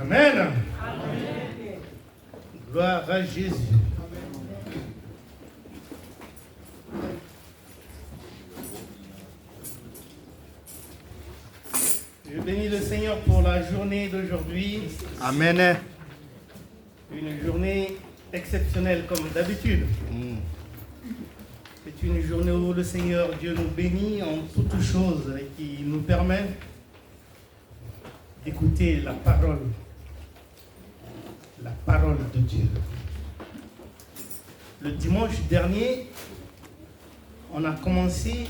Amen. Amen. Gloire à Jésus. Je bénis le Seigneur pour la journée d'aujourd'hui. Amen. Une journée exceptionnelle comme d'habitude. C'est une journée où le Seigneur Dieu nous bénit en toutes choses et qui nous permet d'écouter la parole de Dieu. Le dimanche dernier, on a commencé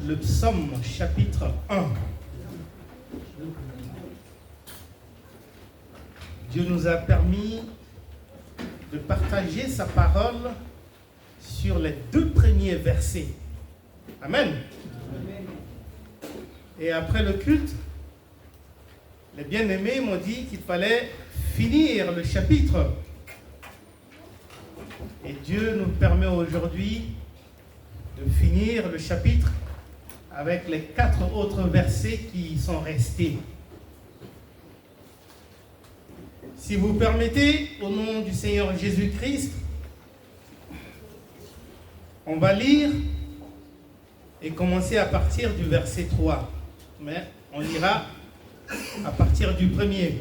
le psaume chapitre 1. Dieu nous a permis de partager sa parole sur les 2 premiers versets. Amen. Amen. Et après le culte, les bien-aimés m'ont dit qu'il fallait finir le chapitre. Et Dieu nous permet aujourd'hui de finir le chapitre avec les 4 autres versets qui sont restés. Si vous permettez, au nom du Seigneur Jésus-Christ, on va lire et commencer à partir du verset 3. Mais on lira à partir du premier.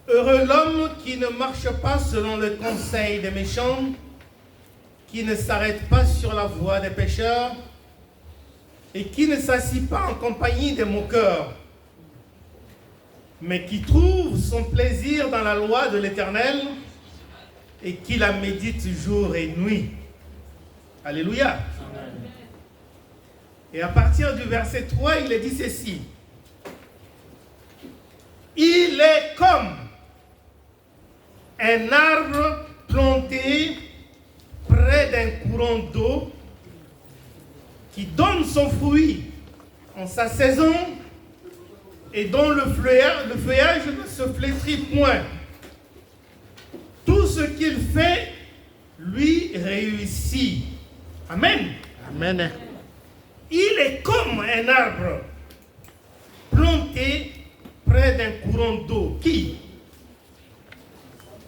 Heureux l'homme qui ne marche pas selon le conseil des méchants, qui ne s'arrête pas sur la voie des pécheurs et qui ne s'assit pas en compagnie des moqueurs, mais qui trouve son plaisir dans la loi de l'Éternel et qui la médite jour et nuit. Alléluia. Amen. Et à partir du verset 3, il est dit ceci. Il est comme un arbre planté près d'un courant d'eau qui donne son fruit en sa saison et dont le feuillage ne se flétrit point. Tout ce qu'il fait lui réussit. Amen. Amen. Il est comme un arbre planté près d'un courant d'eau. Qui?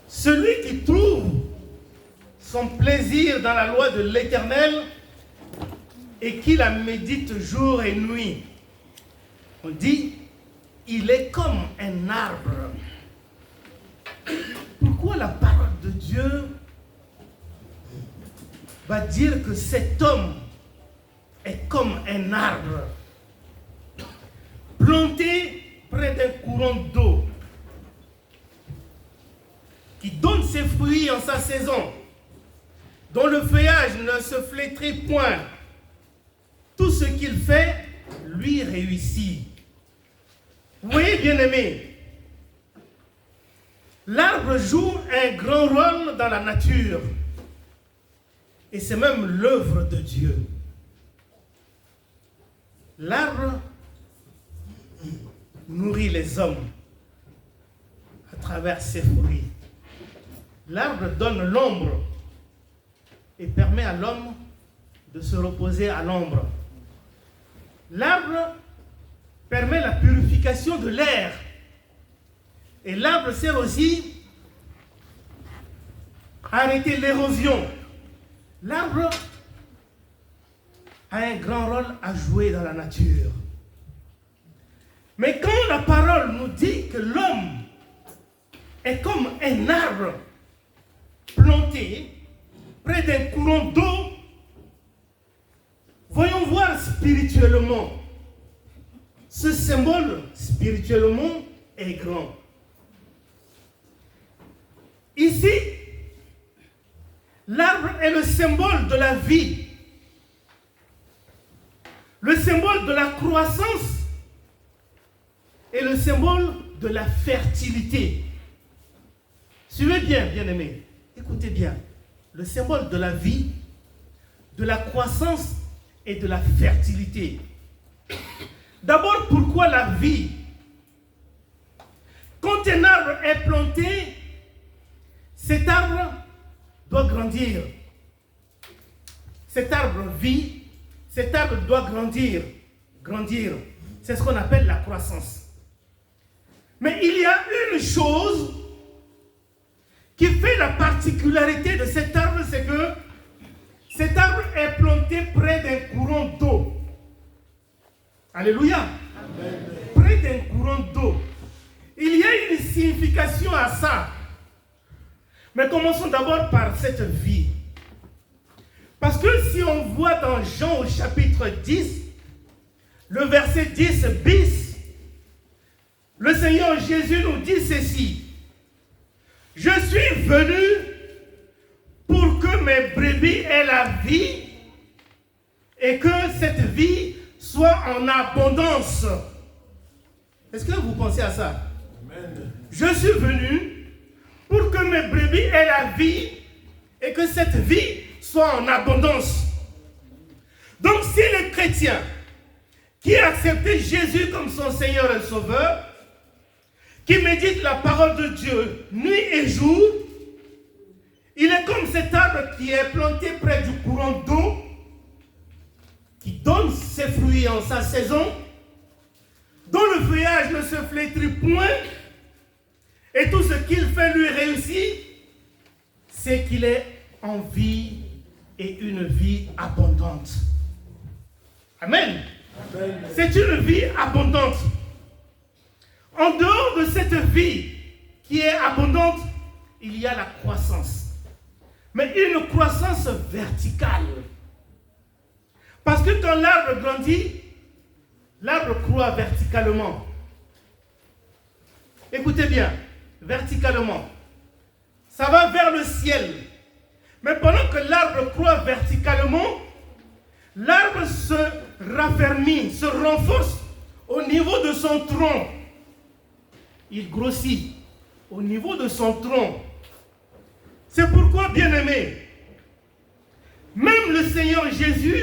Celui qui trouve son plaisir dans la loi de l'Éternel et qui la médite jour et nuit. On dit, il est comme un arbre. Pourquoi la parole de Dieu va dire que cet homme est comme un arbre planté près d'un courant d'eau qui donne ses fruits en sa saison, dont le feuillage ne se flétrit point. Tout ce qu'il fait lui réussit. Vous voyez, bien-aimés, l'arbre joue un grand rôle dans la nature. Et c'est même l'œuvre de Dieu. L'arbre nourrit les hommes à travers ses fruits. L'arbre donne l'ombre et permet à l'homme de se reposer à l'ombre. L'arbre permet la purification de l'air. Et l'arbre sert aussi à arrêter l'érosion. L'arbre a un grand rôle à jouer dans la nature. Mais quand la parole nous dit que l'homme est comme un arbre planté près d'un courant d'eau, voyons voir spirituellement. Ce symbole, spirituellement, est grand. Ici, l'arbre est le symbole de la vie, le symbole de la croissance et le symbole de la fertilité. Suivez bien, bien-aimés, écoutez bien. Le symbole de la vie, de la croissance et de la fertilité. D'abord, pourquoi la vie? Quand un arbre est planté, cet arbre doit grandir. Cet arbre vit, cet arbre doit grandir. C'est ce qu'on appelle la croissance. Mais il y a une chose qui fait la particularité de cet arbre, c'est que cet arbre est planté près d'un courant d'eau. Alléluia. Amen. Près d'un courant d'eau. Il y a une signification à ça. Mais commençons d'abord par cette vie. Parce que si on voit dans Jean au chapitre 10, le verset 10 bis, le Seigneur Jésus nous dit ceci. Je suis venu pour que mes brebis aient la vie et que cette vie soit en abondance. Est-ce que vous pensez à ça? Amen. Je suis venu pour que mes brebis aient la vie et que cette vie soit en abondance. Donc si le chrétien qui a accepté Jésus comme son Seigneur et Sauveur, qui médite la parole de Dieu nuit et jour, il est comme cet arbre qui est planté près du courant d'eau, qui donne ses fruits en sa saison, dont le feuillage ne se flétrit point, et tout ce qu'il fait lui réussit, c'est qu'il est en vie et une vie abondante. Amen. Amen. C'est une vie abondante. En dehors de cette vie qui est abondante, il y a la croissance. Mais une croissance verticale. Parce que quand l'arbre grandit, l'arbre croît verticalement. Écoutez bien, verticalement. Ça va vers le ciel. Mais pendant que l'arbre croît verticalement, l'arbre se raffermit, se renforce au niveau de son tronc. Il grossit au niveau de son tronc. C'est pourquoi, bien-aimés, même le Seigneur Jésus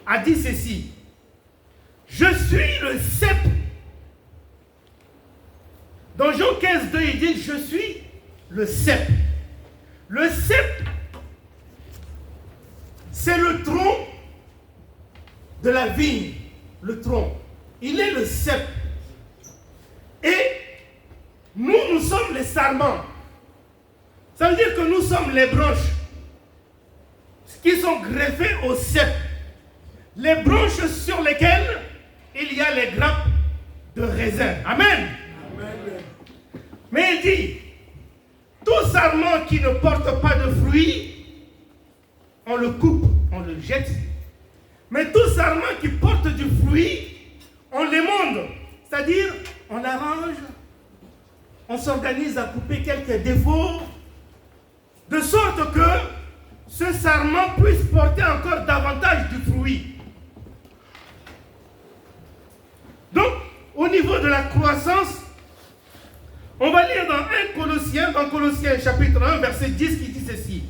a dit ceci. Je suis le cep. Dans Jean 15, 2, il dit, je suis le cep. Le cep, c'est le tronc de la vigne. Le tronc. Il est le cep. Et nous sommes les sarments. Ça veut dire que nous sommes les branches qui sont greffées au cep. Les branches sur lesquelles il y a les grappes de raisin. Amen. Amen. Mais il dit, tout sarment qui ne porte pas de fruits, on le coupe, on le jette. Mais tout sarment qui porte du fruit, on l'émonde. C'est-à-dire, on arrange, on s'organise à couper quelques défauts, de sorte que ce sarment puisse porter encore davantage du fruit. Donc, au niveau de la croissance, on va lire dans Colossiens chapitre 1, verset 10, qui dit ceci.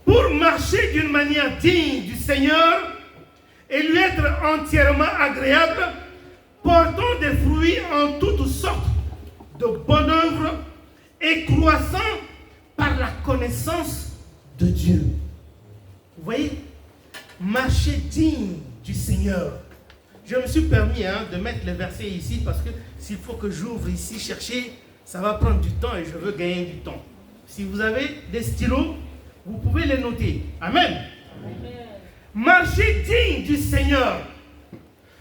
Pour marcher d'une manière digne du Seigneur et lui être entièrement agréable, portons des fruits en toutes sortes de bonnes œuvres et croissant par la connaissance de Dieu. Vous voyez, marcher digne du Seigneur. Je me suis permis de mettre les versets ici parce que s'il faut que j'ouvre ici, chercher, ça va prendre du temps et je veux gagner du temps. Si vous avez des stylos, vous pouvez les noter. Amen. Amen. Marcher digne du Seigneur.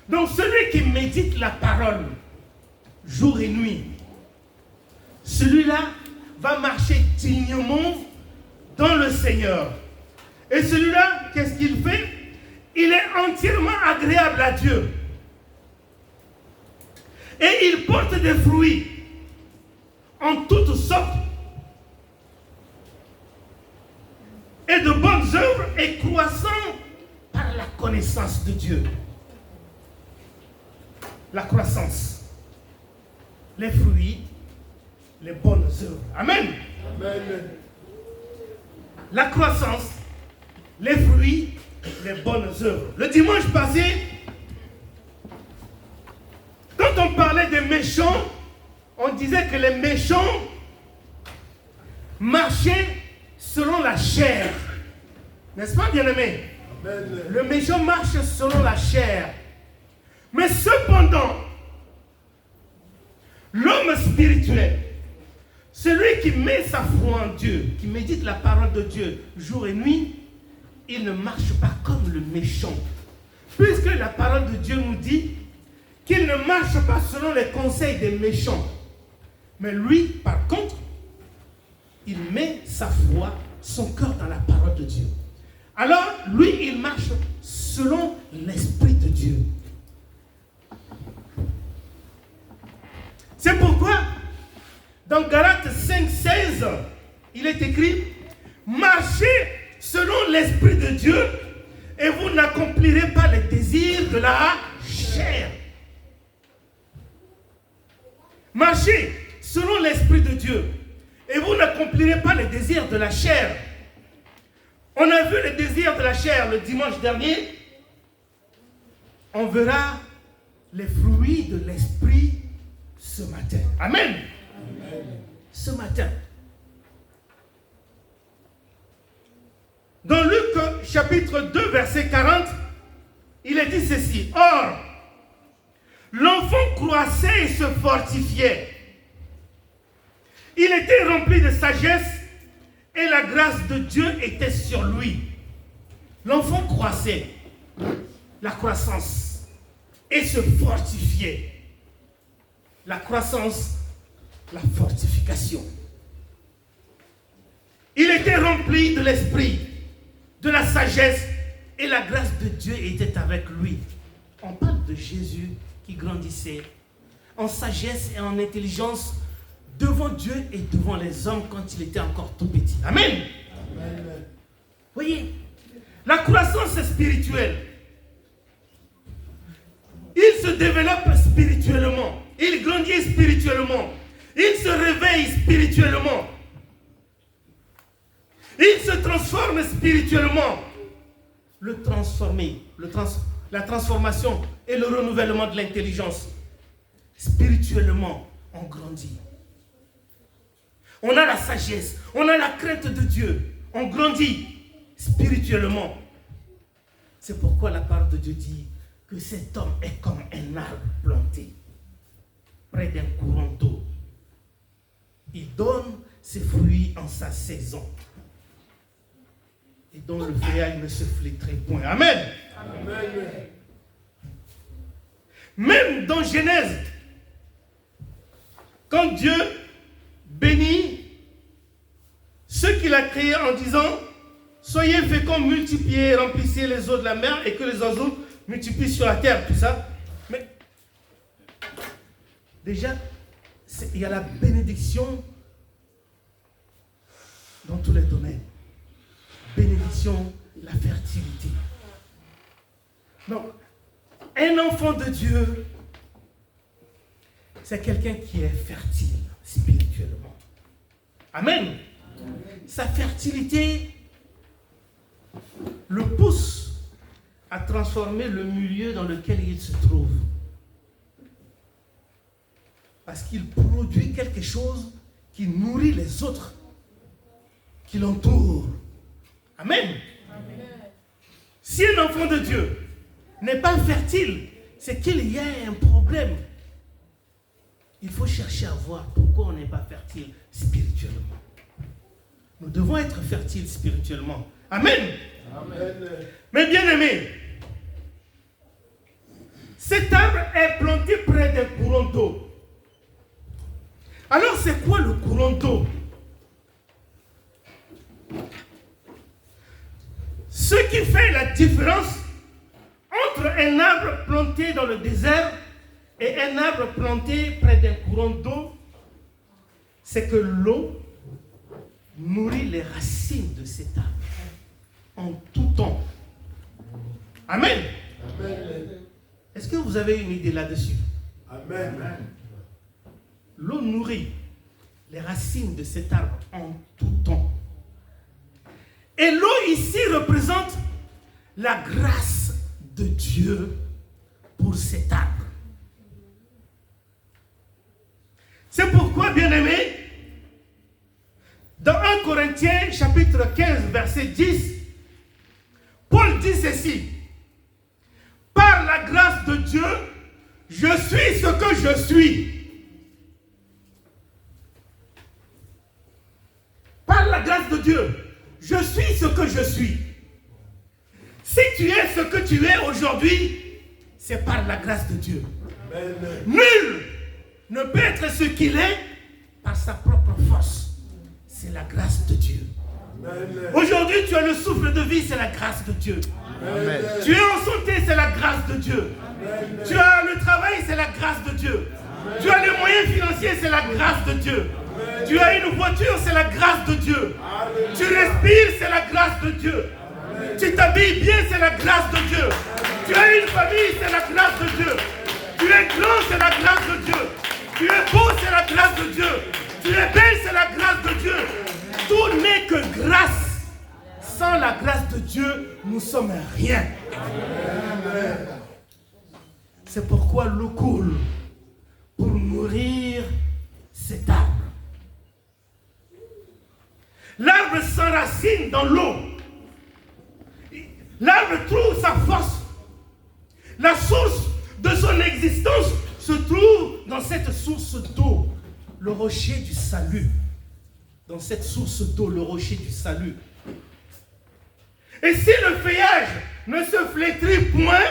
Donc celui qui médite la parole jour et nuit, celui-là va marcher dignement dans le Seigneur. Et celui-là, qu'est-ce qu'il fait? Il est entièrement agréable à Dieu. Et il porte des fruits en toutes sortes et de bonnes œuvres et croissant par la connaissance de Dieu. La croissance, les fruits, les bonnes œuvres. Amen. Amen. La croissance, les fruits, les bonnes œuvres. Le dimanche passé, quand on parlait des méchants, on disait que les méchants marchaient selon la chair. N'est-ce pas, bien-aimé? Le méchant marche selon la chair. Mais cependant, L'homme spirituel, celui qui met sa foi en Dieu, qui médite la parole de Dieu jour et nuit, il ne marche pas comme le méchant. Puisque la parole de Dieu nous dit qu'il ne marche pas selon les conseils des méchants. Mais lui, par contre, il met sa foi, son cœur dans la parole de Dieu. Alors, lui, il marche selon l'Esprit de Dieu. C'est pourquoi, dans Galates 5,16, il est écrit « Marchez selon l'Esprit de Dieu et vous n'accomplirez pas les désirs de la chair. » Marchez selon l'Esprit de Dieu et vous n'accomplirez pas les désirs de la chair. On a vu les désirs de la chair le dimanche dernier. On verra les fruits de l'Esprit ce matin. Amen. Amen. Ce matin. Dans Luc chapitre 2 verset 40, il est dit ceci. Or, l'enfant croissait et se fortifiait. Il était rempli de sagesse et la grâce de Dieu était sur lui. L'enfant croissait, la croissance, et se fortifiait. La croissance, la fortification. Il était rempli de l'esprit, de la sagesse, et la grâce de Dieu était avec lui. On parle de Jésus qui grandissait en sagesse et en intelligence devant Dieu et devant les hommes quand il était encore tout petit. Amen. Amen. Voyez, la croissance est spirituelle. Il se développe spirituellement. Il grandit spirituellement. Il se réveille spirituellement. Il se transforme spirituellement. La transformation et le renouvellement de l'intelligence. Spirituellement, on grandit. On a la sagesse, on a la crainte de Dieu. On grandit spirituellement. C'est pourquoi la parole de Dieu dit que cet homme est comme un arbre planté près d'un courant d'eau. Il donne ses fruits en sa saison. Et dont le feuillage ne se flétrit point. Amen. Amen. Même dans Genèse, quand Dieu bénit ceux qu'il a créés en disant « Soyez féconds, multipliez, remplissez les eaux de la mer et que les oiseaux multiplient sur la terre. » Tout ça. Mais déjà, il y a la bénédiction dans tous les domaines. Bénédiction, la fertilité. Donc, un enfant de Dieu, c'est quelqu'un qui est fertile spirituellement. Amen. Sa fertilité le pousse à transformer le milieu dans lequel il se trouve. Parce qu'il produit quelque chose qui nourrit les autres qui l'entourent. Amen. Amen. Si un enfant de Dieu n'est pas fertile, c'est qu'il y a un problème. Il faut chercher à voir pourquoi on n'est pas fertile spirituellement. Nous devons être fertiles spirituellement. Amen. Amen. Mais bien aimé, cet arbre est planté près d'un courant d'eau. Alors c'est quoi le courant d'eau? Ce qui fait la différence entre un arbre planté dans le désert et un arbre planté près d'un courant d'eau, c'est que l'eau nourrit les racines de cet arbre en tout temps. Amen. Amen. Est-ce que vous avez une idée là-dessus? Amen. L'eau nourrit les racines de cet arbre en tout temps. Et l'eau ici représente la grâce de Dieu pour cet arbre. C'est pourquoi, bien-aimés, dans 1 Corinthiens chapitre 15, verset 10, Paul dit ceci: par la grâce de Dieu, je suis ce que je suis. par la grâce de Dieu. Je suis ce que je suis. Si tu es ce que tu es aujourd'hui, c'est par la grâce de Dieu. Amen. Nul ne peut être ce qu'il est par sa propre force. C'est la grâce de Dieu. Aujourd'hui, tu as le souffle de vie, c'est la grâce de Dieu. Amen. Tu es en santé, c'est la grâce de Dieu. Amen. Tu as le travail, c'est la grâce de Dieu. Amen. Tu as les moyens financiers, c'est la grâce de Dieu. Amen. Tu as une voiture, c'est la grâce de Dieu. Amen. Tu respires, c'est la grâce de Dieu. Amen. Tu t'habilles bien, c'est la grâce de Dieu. Amen. Tu as une famille, c'est la grâce de Dieu. Tu es grand, c'est la grâce de Dieu. Tu es beau, c'est la grâce de Dieu. Tu es belle, c'est la grâce de Dieu. Tout n'est que grâce. Sans la grâce de Dieu, nous sommes rien. Amen. C'est pourquoi l'eau coule pour nourrir cet arbre. L'arbre s'enracine dans l'eau. L'arbre trouve sa force. La source de son existence se trouve dans cette source d'eau, le rocher du salut. Dans cette source d'eau, le rocher du salut. Et si le feuillage ne se flétrit point,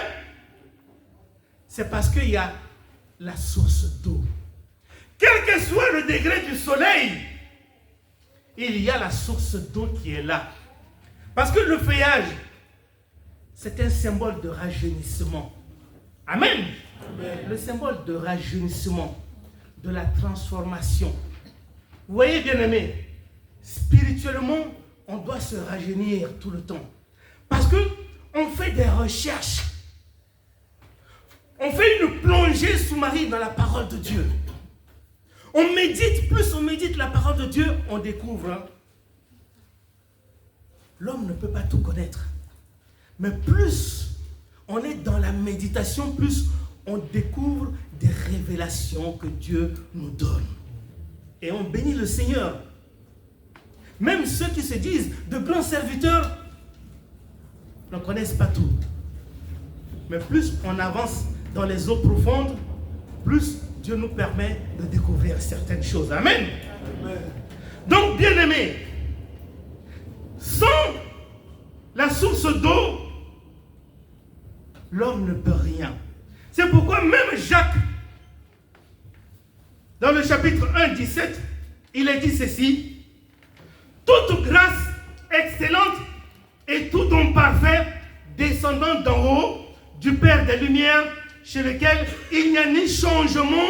c'est parce qu'il y a la source d'eau. Quel que soit le degré du soleil, il y a la source d'eau qui est là. Parce que le feuillage, c'est un symbole de rajeunissement. Amen. Amen. Le symbole de rajeunissement, de la transformation. Vous voyez, bien-aimés, spirituellement, on doit se rajeunir tout le temps. Parce qu'on fait des recherches. On fait une plongée sous-marine dans la parole de Dieu. On médite, plus on médite la parole de Dieu, on découvre. L'homme ne peut pas tout connaître. Mais plus on est dans la méditation, plus on découvre des révélations que Dieu nous donne. Et on bénit le Seigneur. Même ceux qui se disent de grands serviteurs ne connaissent pas tout. Mais plus on avance dans les eaux profondes, plus Dieu nous permet de découvrir certaines choses. Amen. Amen. Donc, bien-aimés, sans la source d'eau, l'homme ne peut rien. C'est pourquoi même Jacques, dans le chapitre 1, 17, il est dit ceci: toute grâce excellente et tout don parfait descendant d'en haut du Père des Lumières, chez lequel il n'y a ni changement,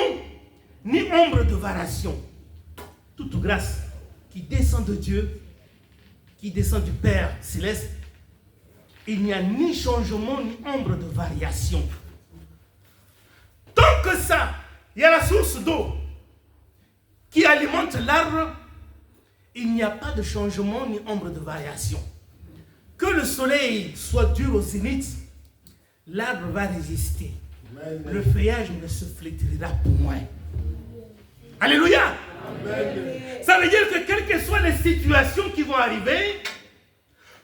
ni ombre de variation. Toute grâce qui descend de Dieu, qui descend du Père céleste, il n'y a ni changement, ni ombre de variation. Tant que ça, il y a la source d'eau qui alimente l'arbre, il n'y a pas de changement, ni ombre de variation. Que le soleil soit dur au zénith, l'arbre va résister. Amen. Le feuillage ne se flétrira point. Alléluia. Amen. Ça veut dire que quelles que soient les situations qui vont arriver,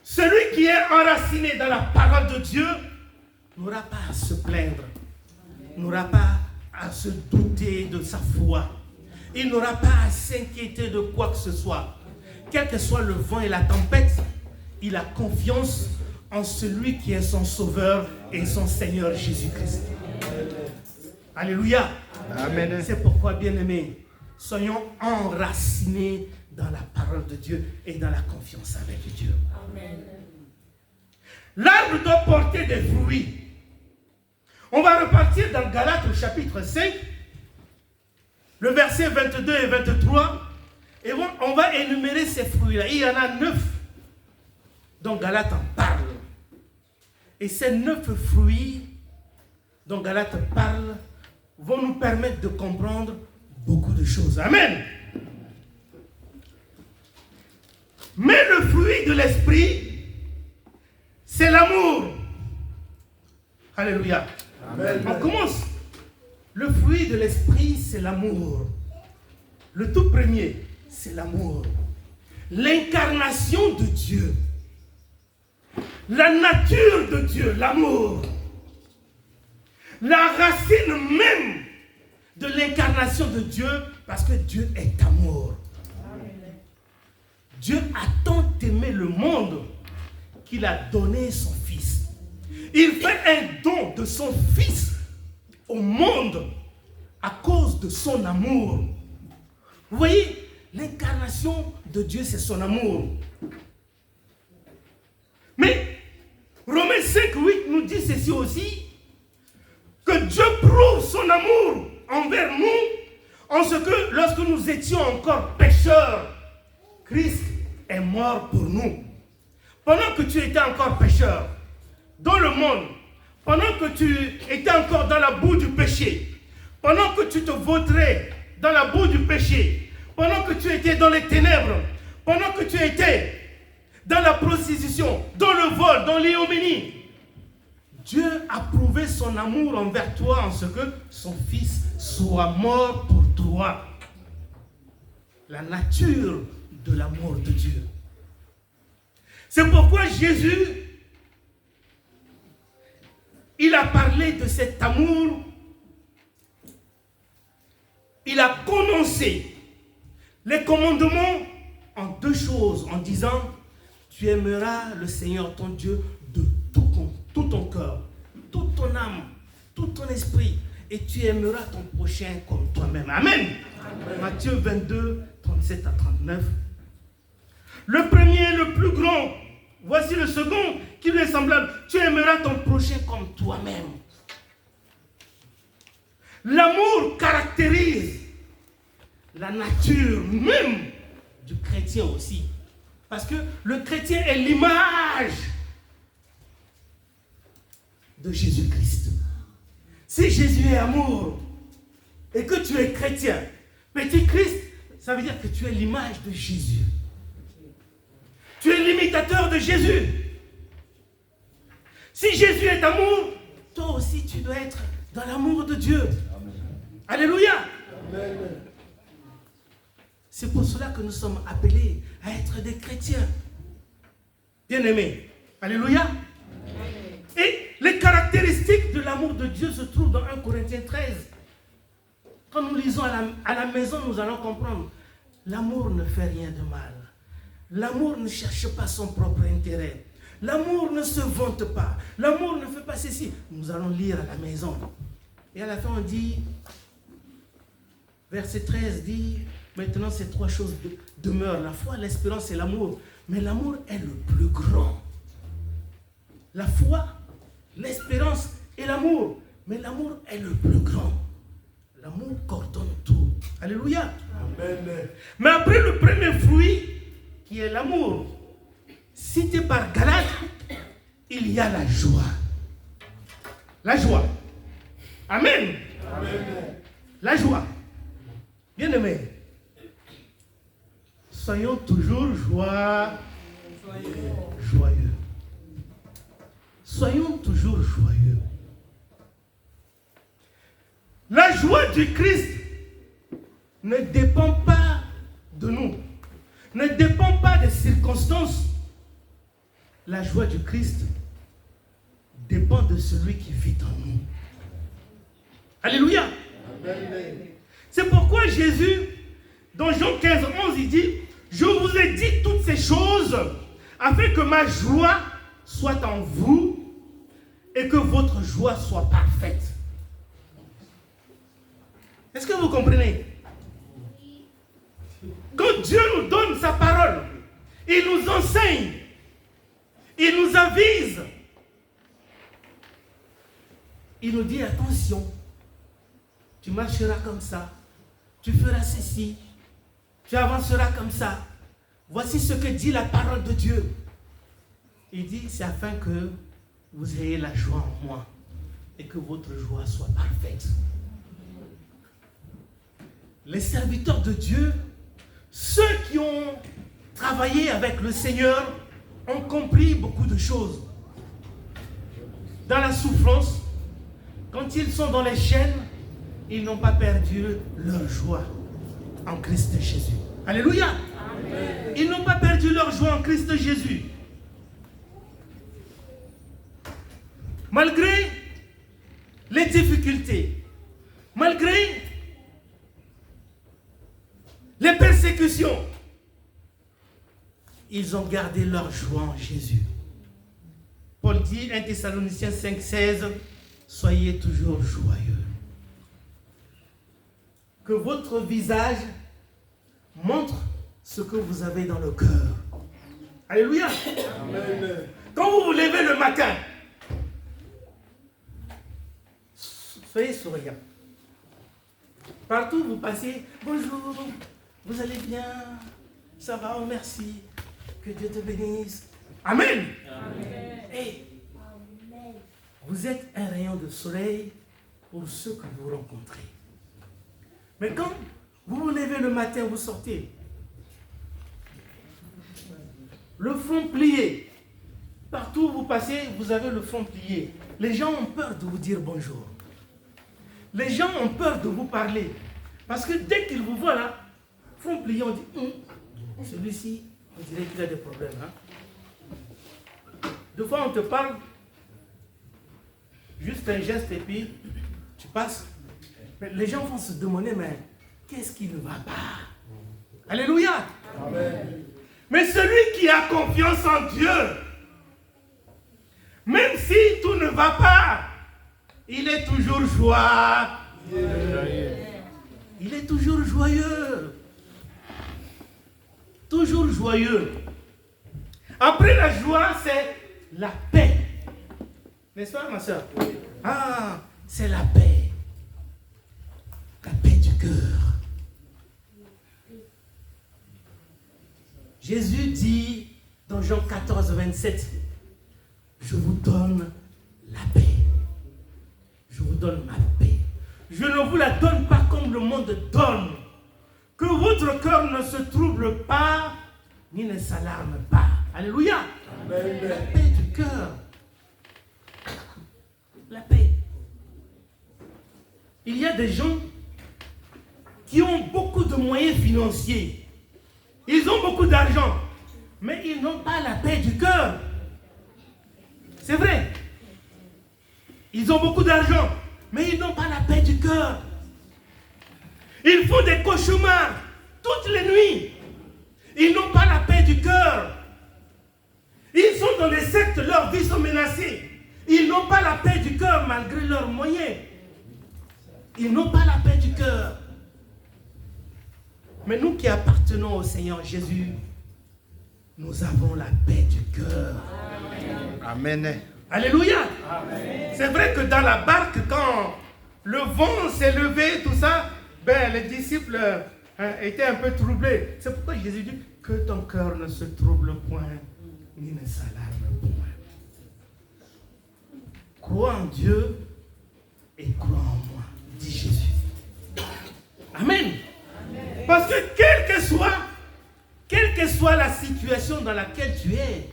celui qui est enraciné dans la parole de Dieu n'aura pas à se plaindre, n'aura pas à se douter de sa foi. Il n'aura pas à s'inquiéter de quoi que ce soit. Quel que soit le vent et la tempête, il a confiance en celui qui est son Sauveur et son Seigneur Jésus-Christ. Alléluia. Amen. C'est pourquoi, bien-aimés, soyons enracinés dans la parole de Dieu et dans la confiance avec Dieu. Amen. L'arbre doit porter des fruits. On va repartir dans Galates au chapitre 5, le verset 22 et 23, et on va énumérer ces fruits-là. Il y en a 9 dont Galates en parle. Et ces 9 fruits dont Galates parle vont nous permettre de comprendre beaucoup de choses. Amen. Mais le fruit de l'esprit, c'est l'amour. Alléluia. Amen. On commence. Le fruit de l'esprit, c'est l'amour. Le tout premier, c'est l'amour. L'incarnation de Dieu. La nature de Dieu, l'amour. La racine même de l'incarnation de Dieu, parce que Dieu est amour. Dieu a tant aimé le monde qu'il a donné son Fils. Il fait un don de son Fils au monde à cause de son amour. Vous voyez, l'incarnation de Dieu, c'est son amour. Mais Romains 5:8 nous dit ceci aussi, que Dieu prouve son amour envers nous en ce que lorsque nous étions encore pécheurs, Christ est mort pour nous. Pendant que tu étais encore pécheur dans le monde, pendant que tu étais encore dans la boue du péché, pendant que tu te vautrais dans la boue du péché, pendant que tu étais dans les ténèbres, pendant que tu étais dans la prostitution, dans le vol, dans l'ignominie, Dieu a prouvé son amour envers toi en ce que son Fils soit mort pour toi. La nature de l'amour de Dieu. C'est pourquoi Jésus, il a parlé de cet amour. Il a condensé les commandements en deux choses, en disant, tu aimeras le Seigneur ton Dieu de tout ton cœur, toute ton âme, tout ton esprit, et tu aimeras ton prochain comme toi-même. Amen. Amen. Matthieu 22, 37 à 39. Le premier, le plus grand, voici le second qui lui est semblable. Tu aimeras ton prochain comme toi-même. L'amour caractérise la nature même du chrétien aussi. Parce que le chrétien est l'image de Jésus-Christ. Si Jésus est amour et que tu es chrétien, petit Christ, ça veut dire que tu es l'image de Jésus. Tu es l'imitateur de Jésus. Si Jésus est amour, toi aussi tu dois être dans l'amour de Dieu. Amen. Alléluia. Amen. C'est pour cela que nous sommes appelés à être des chrétiens. Bien-aimés. Alléluia. Amen. Et les caractéristiques de l'amour de Dieu se trouvent dans 1 Corinthiens 13. Quand nous lisons à la maison, nous allons comprendre. L'amour ne fait rien de mal. L'amour ne cherche pas son propre intérêt. L'amour ne se vante pas. L'amour ne fait pas ceci. Nous allons lire à la maison. Et à la fin, on dit, verset 13 dit, maintenant ces trois choses demeurent, la foi, l'espérance et l'amour. Mais l'amour est le plus grand. La foi, l'espérance et l'amour. Mais l'amour est le plus grand. L'amour coordonne tout. Alléluia. Amen. Mais après le premier fruit, qui est l'amour, cité par Galate, il y a la joie. La joie. Amen. Amen. La joie. Bien-aimés, soyons toujours joyeux. Soyons toujours joyeux. La joie du Christ ne dépend pas de nous, ne dépend pas des circonstances. La joie du Christ dépend de celui qui vit en nous. Alléluia. Amen. C'est pourquoi Jésus, dans Jean 15, 11, il dit, je vous ai dit toutes ces choses afin que ma joie soit en vous et que votre joie soit parfaite. Est-ce que vous comprenez? Quand Dieu nous donne sa parole, il nous enseigne, il nous avise, il nous dit attention, tu marcheras comme ça, tu feras ceci, tu avanceras comme ça. Voici ce que dit la parole de Dieu. Il dit, c'est afin que vous ayez la joie en moi et que votre joie soit parfaite. Les serviteurs de Dieu, ceux qui ont travaillé avec le Seigneur, ont compris beaucoup de choses. Dans la souffrance, quand ils sont dans les chaînes, ils n'ont pas perdu leur joie en Christ Jésus. Alléluia. Amen. Ils n'ont pas perdu leur joie en Christ Jésus. Malgré les difficultés, malgré les persécutions, ils ont gardé leur joie en Jésus. Paul dit, 1 Thessaloniciens 5,16, soyez toujours joyeux. Que votre visage montre ce que vous avez dans le cœur. Alléluia. Amen. Quand vous vous levez le matin, soyez souriant. Partout où vous passez, bonjour, vous allez bien, ça va, oh merci, que Dieu te bénisse. Amen. Amen. Hey, vous êtes un rayon de soleil pour ceux que vous rencontrez. Mais quand vous vous levez le matin, vous sortez, le front plié, partout où vous passez, vous avez le front plié. Les gens ont peur de vous dire bonjour. Les gens ont peur de vous parler. Parce que dès qu'ils vous voient là, front plié, on dit, celui-ci, on dirait qu'il a des problèmes. Hein? Deux fois, on te parle, juste un geste et puis tu passes. Mais les gens vont se demander, mais qu'est-ce qui ne va pas? Alléluia. Amen. Mais celui qui a confiance en Dieu, même si tout ne va pas, il est toujours joyeux. Il est toujours joyeux. Toujours joyeux. Après la joie, c'est la paix. N'est-ce pas, ma soeur? Ah, c'est la paix. La paix du cœur. Jésus dit dans Jean 14, 27, je vous donne la paix. Je vous donne ma paix. Je ne vous la donne pas comme le monde donne. Que votre cœur ne se trouble pas, ni ne s'alarme pas. Alléluia. Amen. La paix du cœur. La paix. Il y a des gens qui ont beaucoup de moyens financiers. Ils ont beaucoup d'argent, mais ils n'ont pas la paix du cœur. C'est vrai. Ils ont beaucoup d'argent, mais ils n'ont pas la paix du cœur. Ils font des cauchemars toutes les nuits. Ils n'ont pas la paix du cœur. Ils sont dans des sectes, leurs vies sont menacées. Ils n'ont pas la paix du cœur malgré leurs moyens. Ils n'ont pas la paix du cœur. Mais nous qui appartenons au Seigneur Jésus, nous avons la paix du cœur. Amen. Alléluia. Amen. C'est vrai que dans la barque, quand le vent s'est levé, tout ça, les disciples étaient un peu troublés. C'est pourquoi Jésus dit que ton cœur ne se trouble point, ni ne s'alarme point. Crois en Dieu et crois en moi, dit Jésus. Amen. Parce que quelle que soit la situation dans laquelle tu es,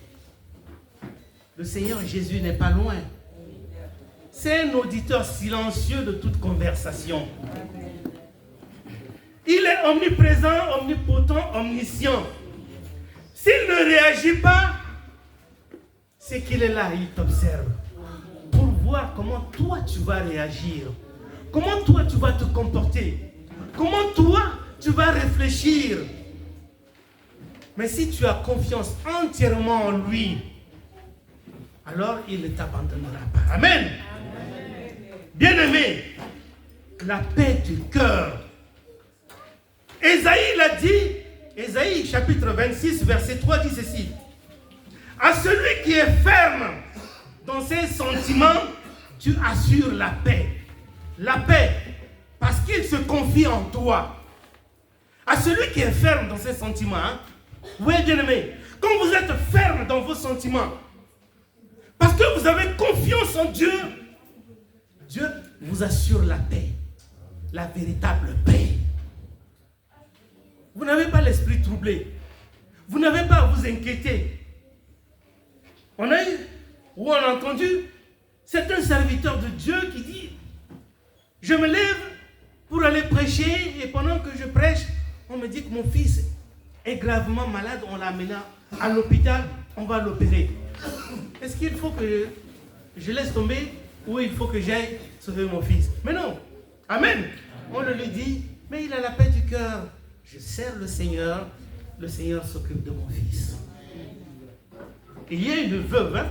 le Seigneur Jésus n'est pas loin. C'est un auditeur silencieux de toute conversation. Il est omniprésent, omnipotent, omniscient. S'il ne réagit pas, c'est qu'il est là, il t'observe. Pour voir comment toi tu vas réagir. Comment toi tu vas te comporter. Comment toi tu vas réfléchir. Mais si tu as confiance entièrement en lui, alors il ne t'abandonnera pas. Amen. Bien-aimé, la paix du cœur. Ésaïe l'a dit, Ésaïe chapitre 26, verset 3 dit ceci. À celui qui est ferme dans ses sentiments, tu assures la paix. La paix, parce qu'il se confie en toi. À celui qui est ferme dans ses sentiments, oui, bien-aimé, quand vous êtes ferme dans vos sentiments, parce que vous avez confiance en Dieu, Dieu vous assure la paix, la véritable paix. Vous n'avez pas l'esprit troublé. Vous n'avez pas à vous inquiéter. On a eu, ou on a entendu, c'est un serviteur de Dieu qui dit, je me lève pour aller prêcher et pendant que je prêche, on me dit que mon fils est gravement malade, on l'a amené à l'hôpital, on va l'opérer. Est-ce qu'il faut que je laisse tomber ou il faut que j'aille sauver mon fils? Mais non. Amen. On le lui dit, mais il a la paix du cœur. Je sers le Seigneur s'occupe de mon fils. Il y a une veuve, hein?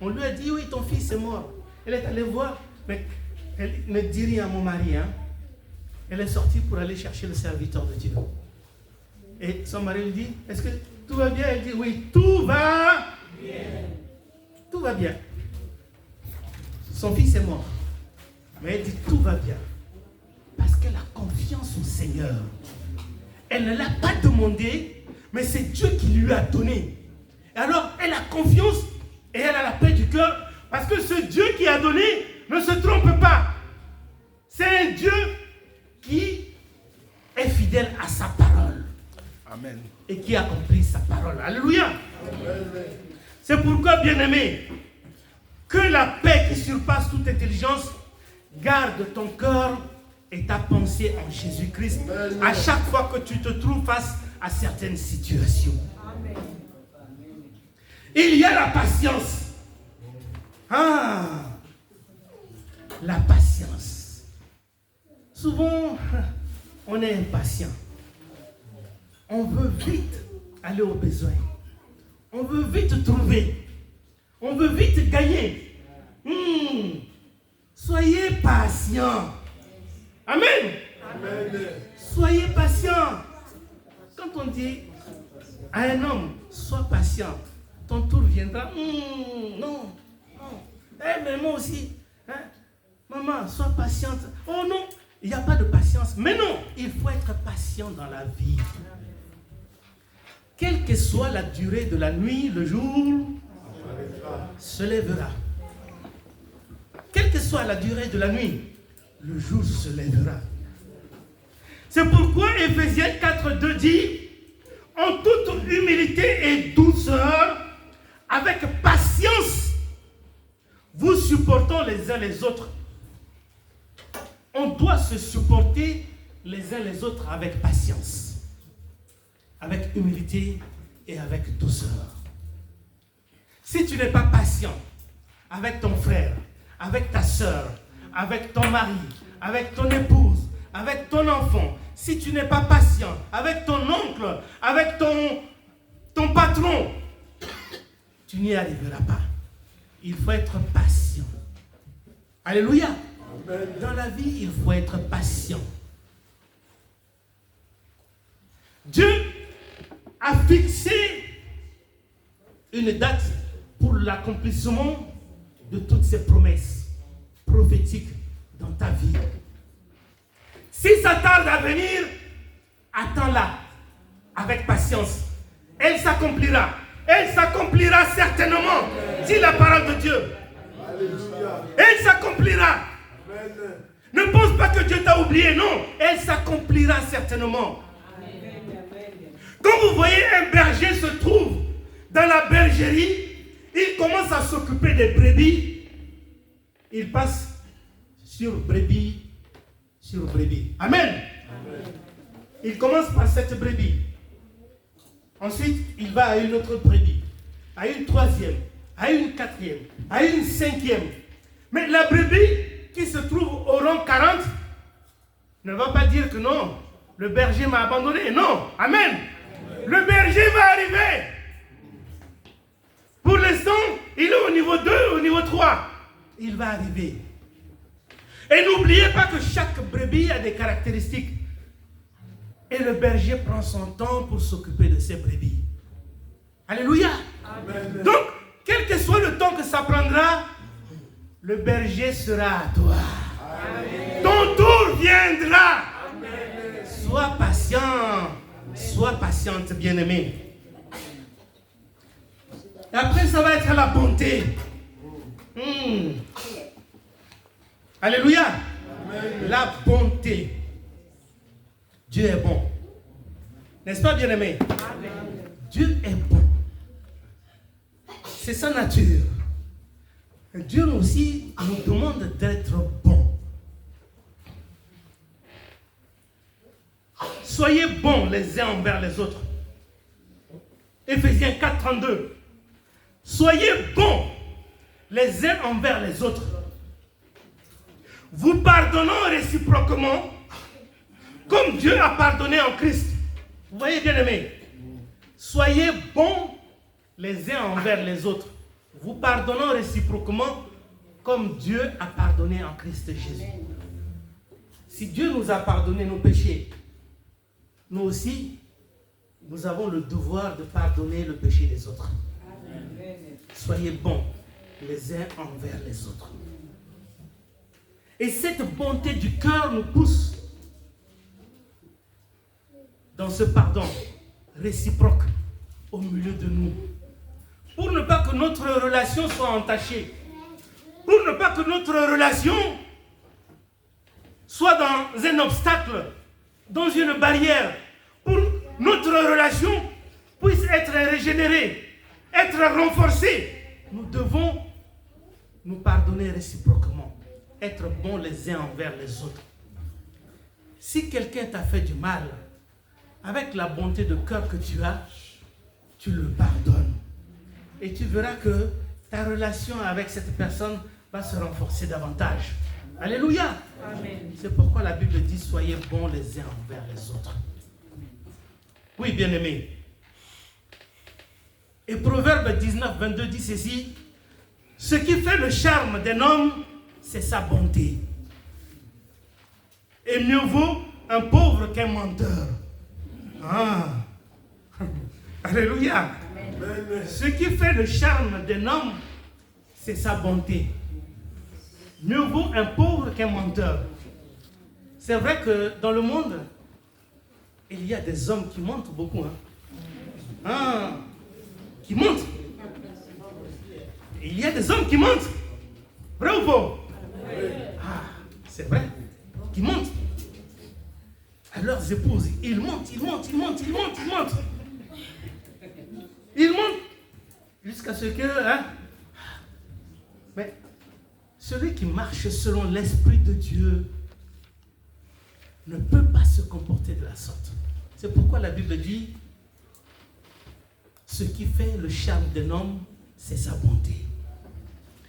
On lui a dit, oui, ton fils est mort. Elle est allée voir, mais elle ne dit rien à mon mari. Hein? Elle est sortie pour aller chercher le serviteur de Dieu. Et son mari lui dit, est-ce que tout va bien? Elle dit, oui, tout va bien. Tout va bien. Son fils est mort. Mais elle dit, tout va bien. Parce qu'elle a confiance au Seigneur. Elle ne l'a pas demandé, mais c'est Dieu qui lui a donné. Et alors, elle a confiance et elle a la paix du cœur. Parce que ce Dieu qui a donné ne se trompe pas. C'est un Dieu qui est fidèle à sa parole. Amen. Et qui accomplit sa parole. Alléluia. Amen. C'est pourquoi, bien-aimé, que la paix qui surpasse toute intelligence garde ton cœur et ta pensée en Jésus-Christ à chaque fois que tu te trouves face à certaines situations. Amen. Il y a la patience. La patience. Souvent, on est impatient. On veut vite aller au besoin. On veut vite trouver. On veut vite gagner. Soyez patient. Amen. Amen. Soyez patient. Quand on dit à un homme, sois patient, ton tour viendra. Non. Mais moi aussi. Hein? Maman, sois patiente. Oh non, il n'y a pas de patience. Mais non, il faut être patient dans la vie. Quelle que soit la durée de la nuit, le jour se lèvera. Quelle que soit la durée de la nuit, le jour se lèvera. C'est pourquoi Éphésiens 4:2 dit, en toute humilité et douceur, avec patience, vous supportons les uns les autres. On doit se supporter les uns les autres avec patience, avec humilité et avec douceur. Si tu n'es pas patient avec ton frère, avec ta soeur, avec ton mari, avec ton épouse, avec ton enfant, si tu n'es pas patient avec ton oncle, avec ton patron, tu n'y arriveras pas. Il faut être patient. Alléluia. Amen. Dans la vie, il faut être patient. Dieu a fixé une date pour l'accomplissement de toutes ses promesses prophétiques dans ta vie. Si ça tarde à venir, attends-la avec patience. Elle s'accomplira. Elle s'accomplira certainement, dit la parole de Dieu. Alléluia. Elle s'accomplira. Amen. Ne pense pas que Dieu t'a oublié, non. Elle s'accomplira certainement. Amen. Quand vous voyez un berger se trouve dans la bergerie, il commence à s'occuper des brebis. Il passe sur brebis, sur brebis. Amen. Amen. Il commence par cette brebis. Ensuite, il va à une autre brebis, à une troisième, à une quatrième, à une cinquième. Mais la brebis qui se trouve au rang 40 ne va pas dire que non, le berger m'a abandonné. Non, amen. Le berger va arriver. Pour l'instant, il est au niveau 2, au niveau 3. Il va arriver. Et n'oubliez pas que chaque brebis a des caractéristiques. Et le berger prend son temps pour s'occuper de ses brebis. Alléluia. Amen. Donc, quel que soit le temps que ça prendra, le berger sera à toi. Amen. Ton tour viendra. Amen. Sois patient. Sois patiente, bien-aimé. Et après, ça va être la bonté. Alléluia. Amen. La bonté. Dieu est bon. N'est-ce pas, bien-aimé? Dieu est bon. C'est sa nature. Dieu aussi nous demande d'être bon. Soyez bons les uns envers les autres. Éphésiens 4:32. Soyez bons les uns envers les autres. Vous pardonnant réciproquement comme Dieu a pardonné en Christ. Vous voyez, bien aimé, soyez bons les uns envers les autres, vous pardonnant réciproquement comme Dieu a pardonné en Christ Jésus. Si Dieu nous a pardonné nos péchés, nous aussi, nous avons le devoir de pardonner le péché des autres. Amen. Soyez bons les uns envers les autres. Et cette bonté du cœur nous pousse dans ce pardon réciproque au milieu de nous. Pour ne pas que notre relation soit entachée. Pour ne pas que notre relation soit dans un obstacle, dans une barrière. Pour que notre relation puisse être régénérée, être renforcée. Nous devons nous pardonner réciproquement. Être bons les uns envers les autres. Si quelqu'un t'a fait du mal, avec la bonté de cœur que tu as, tu le pardonnes. Et tu verras que ta relation avec cette personne va se renforcer davantage. Alléluia. Amen. C'est pourquoi la Bible dit, soyez bons les uns envers les autres. Oui, bien-aimés. Et Proverbe 19, 22 dit ceci, ce qui fait le charme d'un homme, c'est sa bonté. Et mieux vaut un pauvre qu'un menteur. Ah. Alléluia. Amen. Ce qui fait le charme d'un homme, c'est sa bonté. Mieux vaut un pauvre qu'un menteur. C'est vrai que dans le monde, il y a des hommes qui mentent beaucoup. Qui mentent. Il y a des hommes qui mentent. Vrai ou faux? Ah, c'est vrai. Qui mentent. À leurs épouses, ils mentent. Ils mentent jusqu'à ce que... Mais celui qui marche selon l'Esprit de Dieu ne peut pas se comporter de la sorte. C'est pourquoi la Bible dit, ce qui fait le charme d'un homme, c'est sa bonté.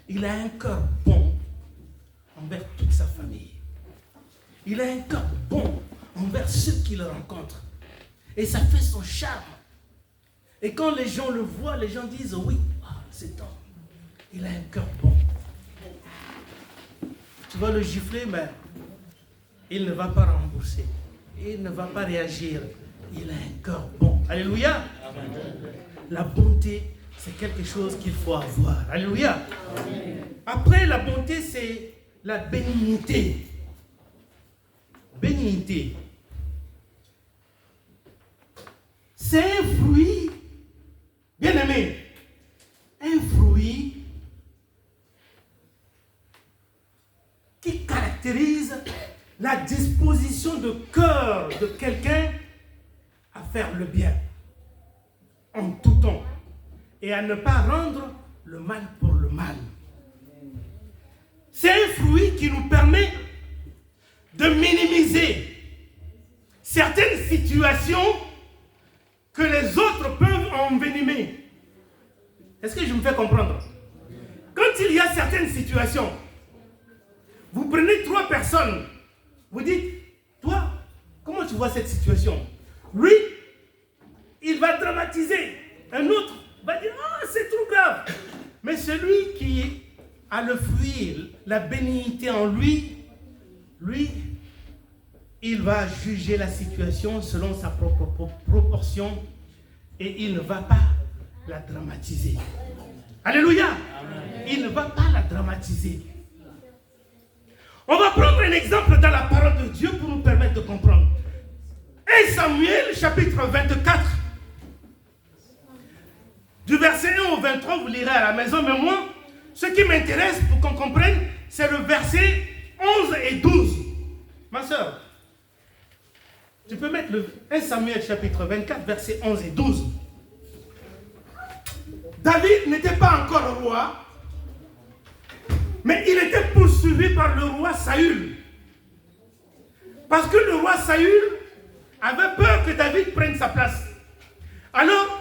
Il a un cœur bon envers toute sa famille. Il a un cœur bon envers ceux qui le rencontrent. Et ça fait son charme. Et quand les gens le voient, les gens disent, oui, cet homme, il a un cœur bon. Tu vas le gifler, mais il ne va pas rembourser. Il ne va pas réagir. Il a un cœur bon. Alléluia. Amen. La bonté, c'est quelque chose qu'il faut avoir. Alléluia. Amen. Après, la bonté, c'est la bénignité. Bénignité. C'est un fruit, bien aimé, un fruit qui caractérise la disposition de cœur de quelqu'un à faire le bien en tout temps et à ne pas rendre le mal pour le mal. C'est un fruit qui nous permet de minimiser certaines situations que les autres peuvent envenimer. Est-ce que je me fais comprendre? Quand il y a certaines situations, vous prenez 3 personnes, vous dites, toi, comment tu vois cette situation? Lui, il va dramatiser. Un autre va dire, c'est trop grave. Mais celui qui a le fruit, la bénignité en lui, il va juger la situation selon sa propre proportion et il ne va pas la dramatiser. Alléluia. Amen. Il ne va pas la dramatiser. On va prendre un exemple dans la parole de Dieu pour nous permettre de comprendre. 1 Samuel, chapitre 24, du verset 1 au 23, vous lirez à la maison, mais moi, ce qui m'intéresse pour qu'on comprenne, c'est le verset 11 et 12. Ma soeur, tu peux mettre le 1 Samuel, chapitre 24, verset 11 et 12. David n'était pas encore roi, mais il était poursuivi par le roi Saül. Parce que le roi Saül avait peur que David prenne sa place. Alors,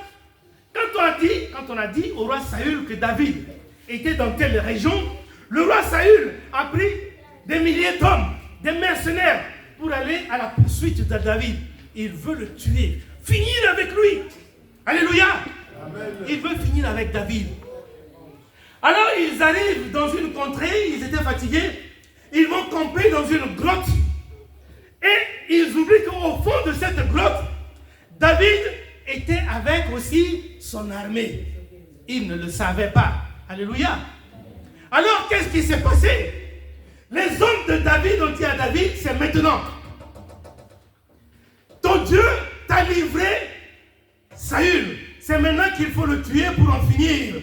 quand on a dit au roi Saül que David était dans telle région, le roi Saül a pris des milliers d'hommes, des mercenaires, pour aller à la poursuite de David. Il veut le tuer, finir avec lui. Alléluia. Il veut finir avec David. Alors ils arrivent dans une contrée, ils étaient fatigués, ils vont camper dans une grotte. Et ils oublient qu'au fond de cette grotte, David était avec aussi son armée. Ils ne le savaient pas. Alléluia. Alors qu'est-ce qui s'est passé? Les hommes de David ont dit à David, c'est maintenant. Ton Dieu t'a livré Saül. C'est maintenant qu'il faut le tuer pour en finir.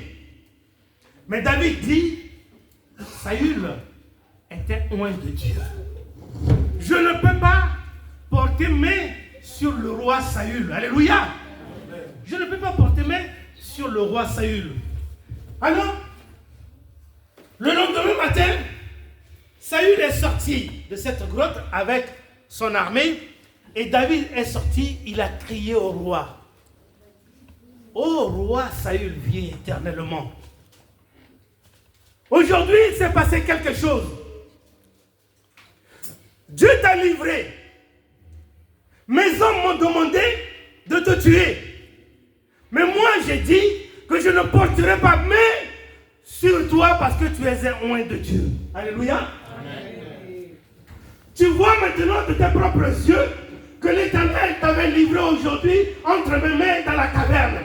Mais David dit, Saül était loin de Dieu. Je ne peux pas porter main sur le roi Saül. Alléluia. Je ne peux pas porter main sur le roi Saül. Alors, le lendemain matin, Saül est sorti de cette grotte avec son armée et David est sorti, il a crié au roi. Ô roi Saül, viens éternellement. Aujourd'hui, il s'est passé quelque chose. Dieu t'a livré. Mes hommes m'ont demandé de te tuer. Mais moi, j'ai dit que je ne porterai pas main sur toi parce que tu es un oint de Dieu. Alléluia. Amen. Tu vois maintenant de tes propres yeux que l'Éternel t'avait livré aujourd'hui entre mes mains dans la caverne.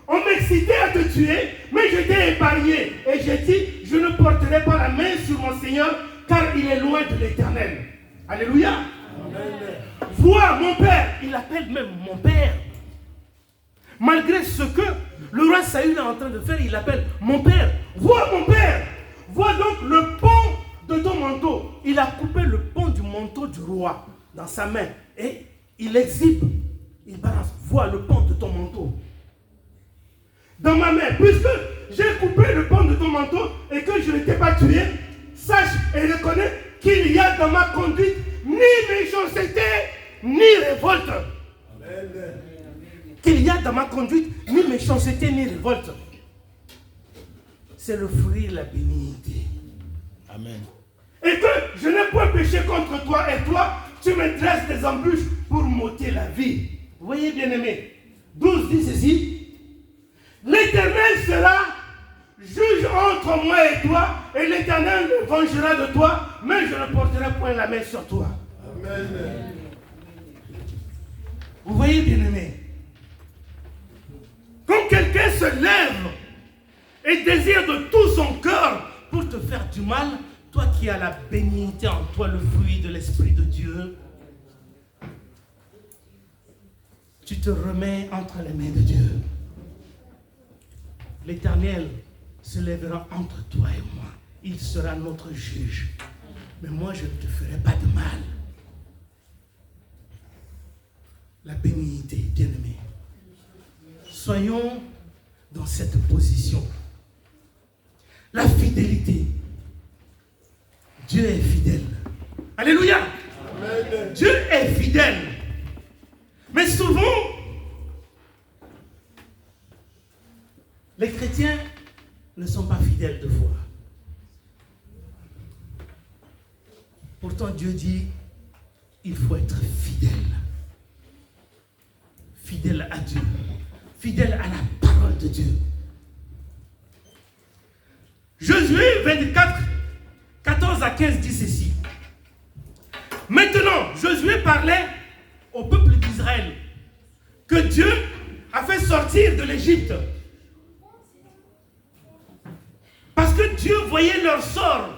On m'excitait à te tuer, mais je t'ai épargné. Et j'ai dit, je ne porterai pas la main sur mon Seigneur, car il est loin de l'Éternel. Alléluia. Amen. Vois mon père, il appelle même mon père. Malgré ce que le roi Saül est en train de faire, il appelle mon père. Vois mon père. Vois donc le pont de ton manteau. Il a coupé le pont du manteau du roi dans sa main. Et il exhibe, il balance. Vois le pont de ton manteau. Dans ma main, puisque j'ai coupé le pont de ton manteau et que je ne t'ai pas tué, sache et reconnais qu'il y a dans ma conduite ni méchanceté, ni révolte. Amen. Qu'il y a dans ma conduite ni méchanceté, ni révolte. C'est le fruit de la bénignité. Amen. Et que je n'ai point péché contre toi et toi, tu me dresses des embûches pour m'ôter la vie. Vous voyez, bien-aimé, 12 dit ceci. L'Éternel sera juge entre moi et toi, et l'Éternel me vengera de toi, mais je ne porterai point la main sur toi. Amen. Vous voyez, bien-aimé, quand quelqu'un se lève et désire de tout son cœur pour te faire du mal, toi qui as la bénignité en toi, le fruit de l'Esprit de Dieu, tu te remets entre les mains de Dieu. L'Éternel se lèvera entre toi et moi. Il sera notre juge. Mais moi, je ne te ferai pas de mal. La bénignité, bien-aimé. Soyons dans cette position. La fidélité. Dieu est fidèle. Alléluia. Amen. Dieu est fidèle. Mais souvent, les chrétiens ne sont pas fidèles de foi. Pourtant, Dieu dit, il faut être fidèle. Fidèle à Dieu. Fidèle à la parole de Dieu. Josué 24, 14 à 15 dit ceci. Maintenant, Josué parlait au peuple d'Israël que Dieu a fait sortir de l'Égypte. Parce que Dieu voyait leur sort.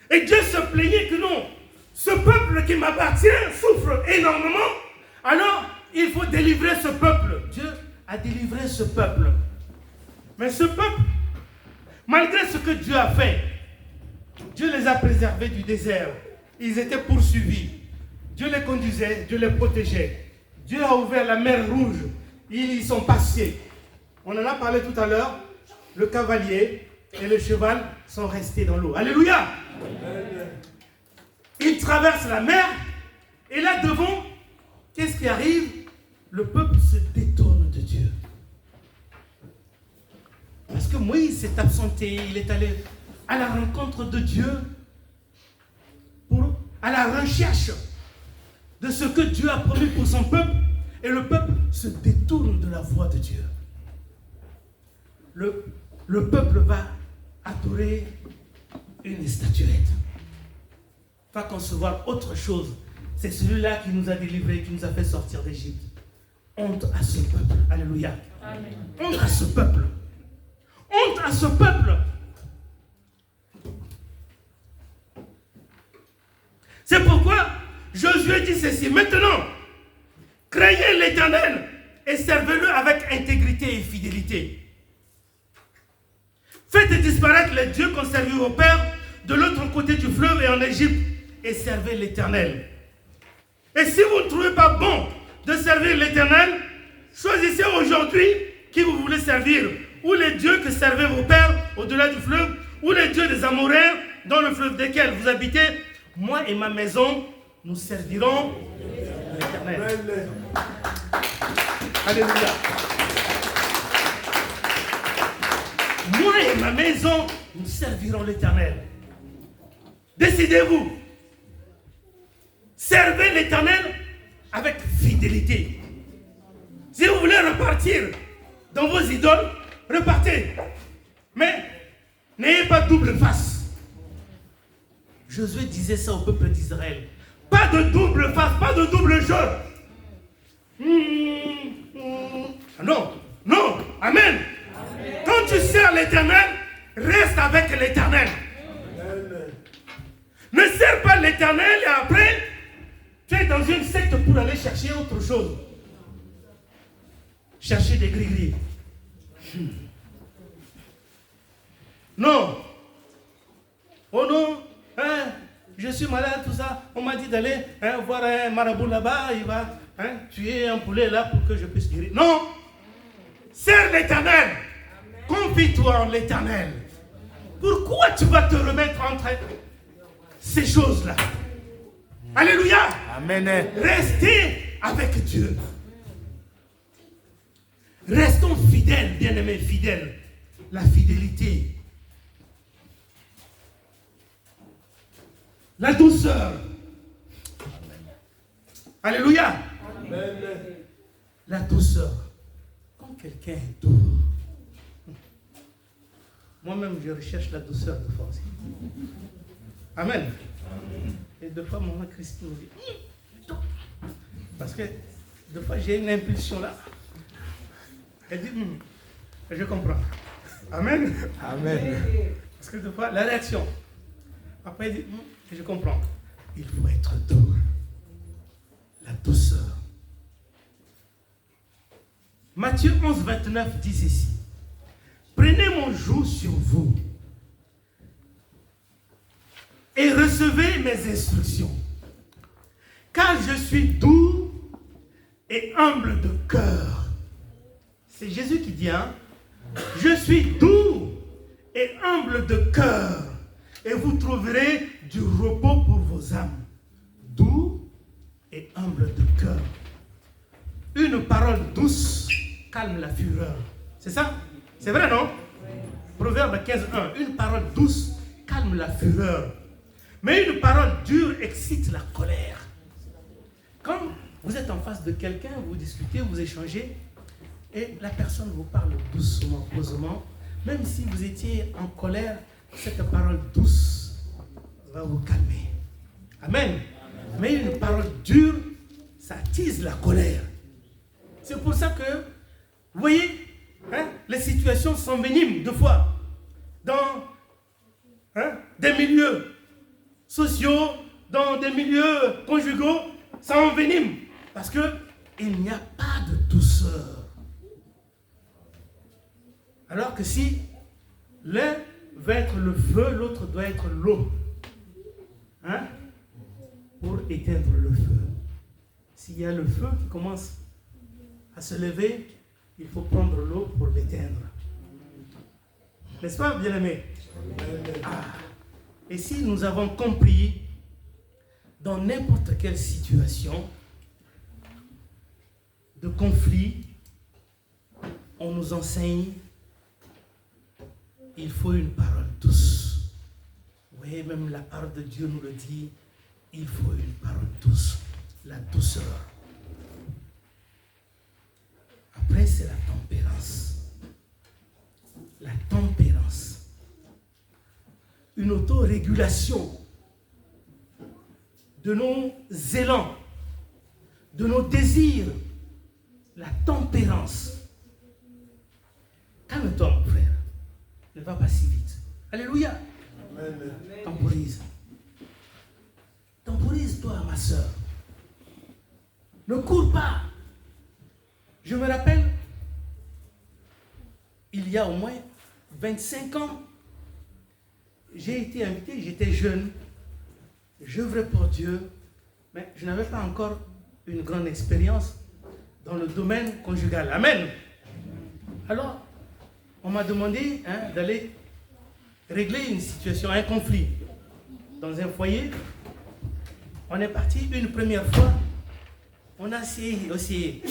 Et Dieu se plaignait que non, ce peuple qui m'appartient souffre énormément. Alors, il faut délivrer ce peuple. Dieu a délivré ce peuple. Mais ce peuple, malgré ce que Dieu a fait, Dieu les a préservés du désert. Ils étaient poursuivis. Dieu les conduisait, Dieu les protégeait. Dieu a ouvert la mer Rouge. Ils y sont passés. On en a parlé tout à l'heure. Le cavalier et le cheval sont restés dans l'eau. Alléluia. Amen. Ils traversent la mer. Et là devant, qu'est-ce qui arrive? Le peuple se détourne de Dieu. Parce que Moïse s'est absenté. Il est allé à la rencontre de Dieu, à la recherche de ce que Dieu a promis pour son peuple. Et le peuple se détourne de la voie de Dieu. le peuple va adorer une statuette. Va concevoir autre chose. C'est celui-là qui nous a délivrés, qui nous a fait sortir d'Égypte. Honte à ce peuple. Alléluia. Amen. Honte à ce peuple. Honte à ce peuple. C'est pourquoi Josué dit ceci. Maintenant, craignez l'Éternel et servez-le avec intégrité et fidélité. Faites disparaître les dieux qu'ont servi vos pères de l'autre côté du fleuve et en Égypte et servez l'Éternel. Et si vous ne trouvez pas bon de servir l'Éternel, choisissez aujourd'hui qui vous voulez servir. Ou les dieux que servaient vos pères au-delà du fleuve, ou les dieux des Amoréens dans le fleuve desquels vous habitez. Moi et ma maison, nous servirons l'Éternel. Alléluia. Moi et ma maison, nous servirons l'Éternel. Décidez-vous. Servez l'Éternel avec fidélité. Si vous voulez repartir dans vos idoles, repartez. Mais n'ayez pas double face. Josué disait ça au peuple d'Israël. Pas de double face, pas de double jeu. Non, non, amen. Quand tu sers l'Éternel, reste avec l'Éternel. Ne sers pas l'Éternel et après, tu es dans une secte pour aller chercher autre chose. Chercher des gris-gris. Non. Oh non, je suis malade, tout ça. On m'a dit d'aller voir un marabout là-bas, il va tuer un poulet là pour que je puisse guérir. Non. Sers l'Éternel. Confie-toi en l'Éternel. Pourquoi tu vas te remettre entre ces choses-là? Alléluia. Amen. Restez avec Dieu. Restons fidèles, bien-aimés, fidèles. La fidélité. La douceur. Alléluia. Amen. La douceur. Quand quelqu'un est doux. Moi-même, je recherche la douceur de fois aussi. Amen. Et deux fois, maman Christine me dit, parce que deux fois, j'ai une impulsion là. Elle dit, je comprends. Amen. Amen. Parce que deux fois, la réaction. Après, elle dit, je comprends. Il faut être doux. La douceur. Matthieu 11, 29 dit ceci. Prenez mon joug sur vous et recevez mes instructions. Car je suis doux et humble de cœur. C'est Jésus qui dit, je suis doux et humble de cœur. Et vous trouverez du repos pour vos âmes. Doux et humble de cœur. Une parole douce calme la fureur. C'est ça? C'est vrai, non? Oui. Proverbe 15:1. Une parole douce calme la fureur. Mais une parole dure excite la colère. Quand vous êtes en face de quelqu'un, vous discutez, vous échangez, et la personne vous parle doucement, posément, même si vous étiez en colère, cette parole douce va vous calmer. Amen. Amen. Mais une parole dure, ça attise la colère. C'est pour ça que, vous voyez, les situations s'enveniment deux fois. Dans des milieux sociaux, dans des milieux conjugaux, ça envenime. Parce qu'il n'y a pas de douceur. Alors que si l'un veut être le feu, l'autre doit être l'eau. Pour éteindre le feu. S'il y a le feu qui commence à se lever, il faut prendre l'eau pour l'éteindre. N'est-ce pas, bien-aimés? Et si nous avons compris, dans n'importe quelle situation de conflit, on nous enseigne, il faut une parole douce. Vous voyez, même la parole de Dieu nous le dit, il faut une parole douce, la douceur. Après, c'est la tempérance. une autorégulation de nos élans, de nos désirs, la tempérance. Calme-toi, mon frère. Ne va pas si vite. Alléluia. Amen. Temporise. Temporise-toi, ma soeur. Ne cours pas. Je me rappelle, il y a au moins 25 ans, j'ai été invité, j'étais jeune, j'œuvrais pour Dieu, mais je n'avais pas encore une grande expérience dans le domaine conjugal. Amen. Alors, on m'a demandé d'aller régler une situation, un conflit dans un foyer. On est parti une première fois, on a essayé,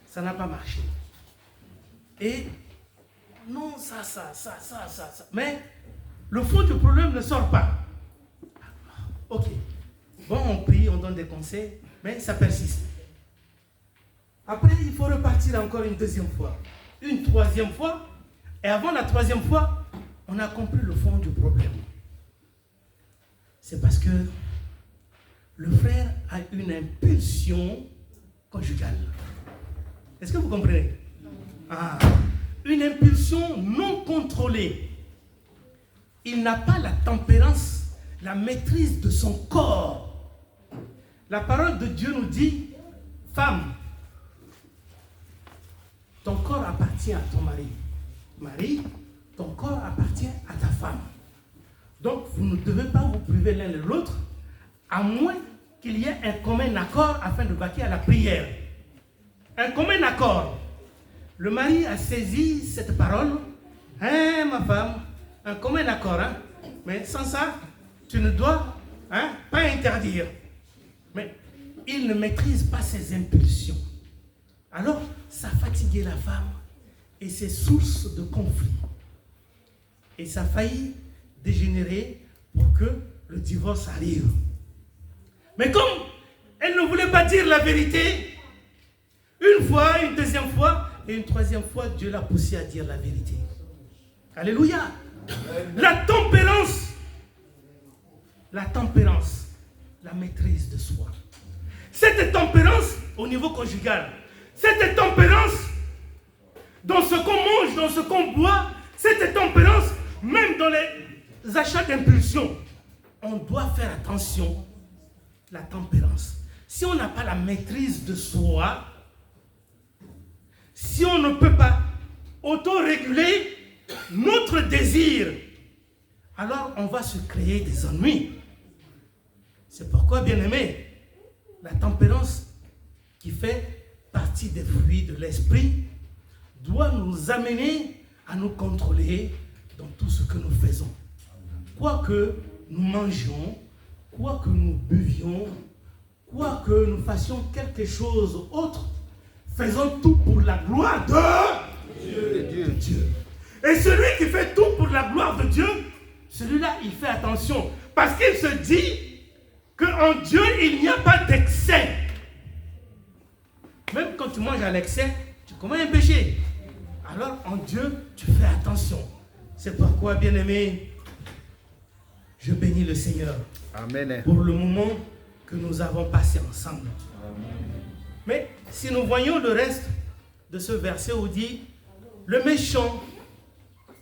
ça n'a pas marché. Et non, ça. Mais le fond du problème ne sort pas. Ok. Bon, on prie, on donne des conseils, mais ça persiste. Après, il faut repartir encore une deuxième fois, une troisième fois. Et avant la troisième fois, on a compris le fond du problème. C'est parce que le frère a une impulsion conjugale. Est-ce que vous comprenez? Une impulsion non contrôlée. Il n'a pas la tempérance, la maîtrise de son corps. La parole de Dieu nous dit, femme, ton corps appartient à ton mari. Marie, ton corps appartient à ta femme. Donc, vous ne devez pas vous priver l'un de l'autre, à moins qu'il y ait un commun accord afin de vaquer à la prière. Un commun accord. Le mari a saisi cette parole. Ma femme, un commun accord. Mais sans ça, tu ne dois pas interdire. Mais il ne maîtrise pas ses impulsions. Alors, ça fatiguait la femme et c'est source de conflit. Et ça a failli dégénérer pour que le divorce arrive. Mais comme elle ne voulait pas dire la vérité, une fois, une deuxième fois, et une troisième fois, Dieu l'a poussé à dire la vérité. Alléluia. La tempérance, la maîtrise de soi. Cette tempérance au niveau conjugal, cette tempérance dans ce qu'on mange, dans ce qu'on boit, cette tempérance, même dans les achats d'impulsion, on doit faire attention. La tempérance. Si on n'a pas la maîtrise de soi, si on ne peut pas auto-réguler notre désir, alors on va se créer des ennuis. C'est pourquoi, bien-aimé, la tempérance qui fait partie des fruits de l'esprit doit nous amener à nous contrôler dans tout ce que nous faisons. Quoi que nous mangions, quoi que nous buvions, quoi que nous fassions quelque chose autre, faisons tout pour la gloire de Dieu. Et celui qui fait tout pour la gloire de Dieu, celui-là, il fait attention. Parce qu'il se dit qu'en Dieu, il n'y a pas d'excès. Même quand tu manges à l'excès, tu commets un péché. Alors, en Dieu, tu fais attention. C'est pourquoi, bien-aimé, je bénis le Seigneur. Amen. Pour le moment que nous avons passé ensemble. Amen. Mais si nous voyons le reste de ce verset où dit le méchant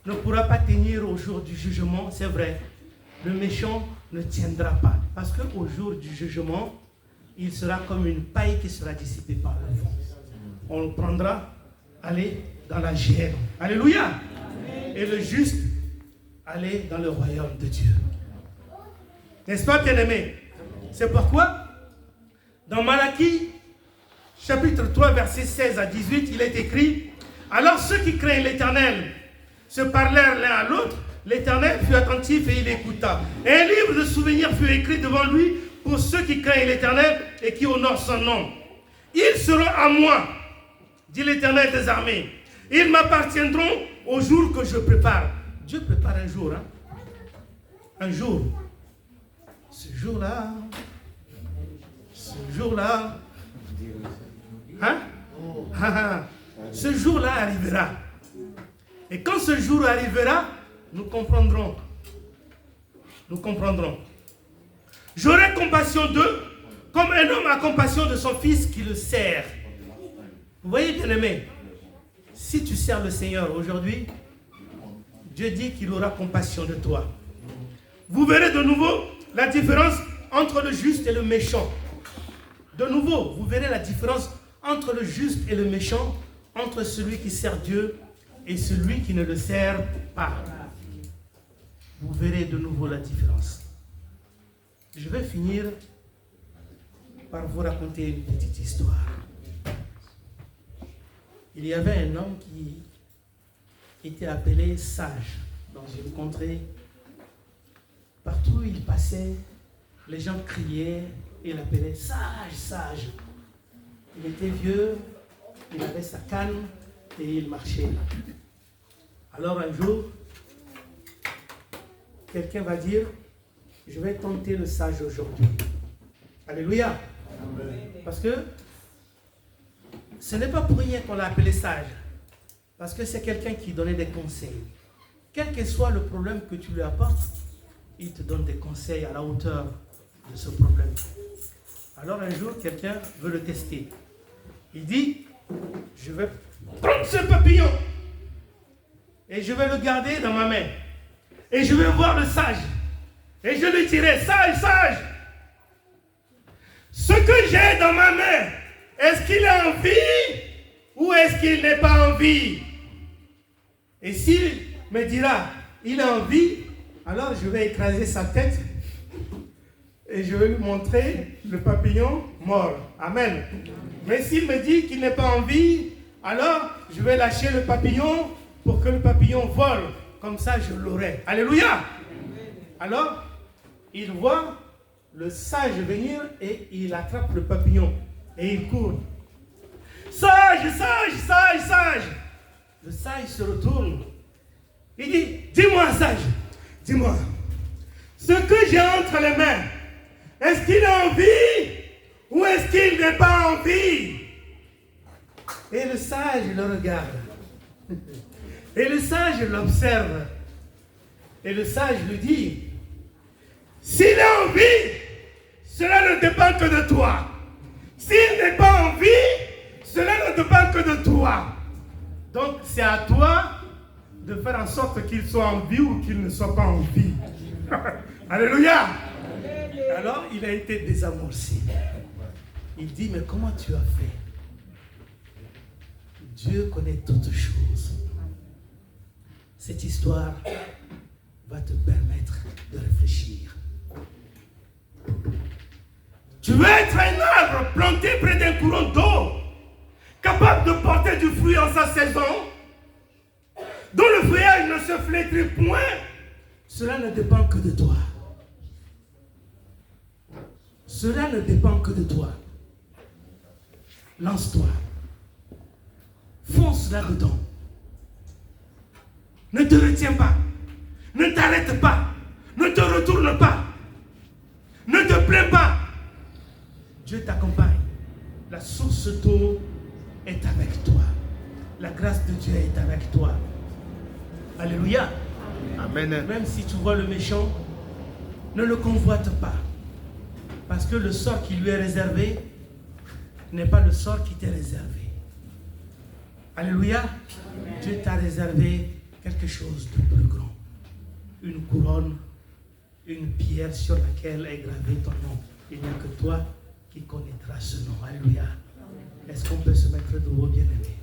ne pourra pas tenir au jour du jugement, c'est vrai. Le méchant ne tiendra pas. Parce qu'au jour du jugement, il sera comme une paille qui sera dissipée par le vent. On le prendra, aller dans la géhenne. Alléluia. Amen. Et le juste, aller dans le royaume de Dieu. N'est-ce pas, bien-aimé? C'est pourquoi, dans Malachie, chapitre 3, versets 16 à 18, il est écrit « Alors ceux qui craignent l'Éternel se parlèrent l'un à l'autre, l'Éternel fut attentif et il écouta. Et un livre de souvenirs fut écrit devant lui pour ceux qui craignent l'Éternel et qui honorent son nom. Ils seront à moi, dit l'Éternel des armées. Ils m'appartiendront au jour que je prépare. » Dieu prépare un jour, un jour. Ce jour-là, ce jour-là arrivera. Et quand ce jour arrivera, nous comprendrons nous comprendrons. J'aurai compassion d'eux, comme un homme a compassion de son fils qui le sert. Vous voyez, bien-aimé, si tu sers le Seigneur aujourd'hui, Dieu dit qu'il aura compassion de toi. Vous verrez de nouveau la différence entre le juste et le méchant. De nouveau, vous verrez la différence entre le juste et le méchant, entre celui qui sert Dieu et celui qui ne le sert pas. Vous verrez de nouveau la différence. Je vais finir par vous raconter une petite histoire. Il y avait un homme qui était appelé sage dans une contrée. Partout où il passait, les gens criaient et l'appelaient sage, sage. Il était vieux, il avait sa canne et il marchait. Alors un jour, quelqu'un va dire, je vais tenter le sage aujourd'hui. Alléluia. Parce que ce n'est pas pour rien qu'on l'a appelé sage. Parce que c'est quelqu'un qui donnait des conseils. Quel que soit le problème que tu lui apportes, il te donne des conseils à la hauteur de ce problème. Alors un jour, quelqu'un veut le tester. Il dit, je vais prendre ce papillon et je vais le garder dans ma main. Et je vais voir le sage. Et je lui dirai, sage, sage, ce que j'ai dans ma main, est-ce qu'il a envie ou est-ce qu'il n'est pas en vie? Et s'il me dira, il a envie, alors je vais écraser sa tête et je vais lui montrer le papillon mort. Amen. Mais s'il me dit qu'il n'est pas en vie, alors je vais lâcher le papillon pour que le papillon vole. Comme ça, je l'aurai. Alléluia. Alors, il voit le sage venir et il attrape le papillon et il court. Sage, sage, sage, sage. Le sage se retourne. Il dit, dis-moi sage, dis-moi, ce que j'ai entre les mains, est-ce qu'il a envie ou est-ce qu'il n'est pas en vie? Et le sage le regarde. Et le sage l'observe. Et le sage lui dit, s'il a envie, cela ne dépend que de toi. S'il n'est pas en vie, cela ne dépend que de toi. Donc c'est à toi de faire en sorte qu'il soit en vie ou qu'il ne soit pas en vie. Alléluia. Alors il a été désamorcé. Il dit, mais comment tu as fait? Dieu connaît toutes choses. Cette histoire va te permettre de réfléchir. Tu veux être un arbre planté près d'un courant d'eau, capable de porter du fruit en sa saison, dont le feuillage ne se flétrit point. Cela ne dépend que de toi. Cela ne dépend que de toi. Lance-toi. Fonce là-dedans. Ne te retiens pas. Ne t'arrête pas. Ne te retourne pas. Ne te plains pas. Dieu t'accompagne. La source d'eau est avec toi. La grâce de Dieu est avec toi. Alléluia. Amen. Même si tu vois le méchant, ne le convoite pas. Parce que le sort qui lui est réservé n'est pas le sort qui t'est réservé. Alléluia. Amen. Dieu t'a réservé quelque chose de plus grand. Une couronne, une pierre sur laquelle est gravé ton nom. Il n'y a que toi qui connaîtras ce nom. Alléluia. Est-ce qu'on peut se mettre debout, bien-aimé?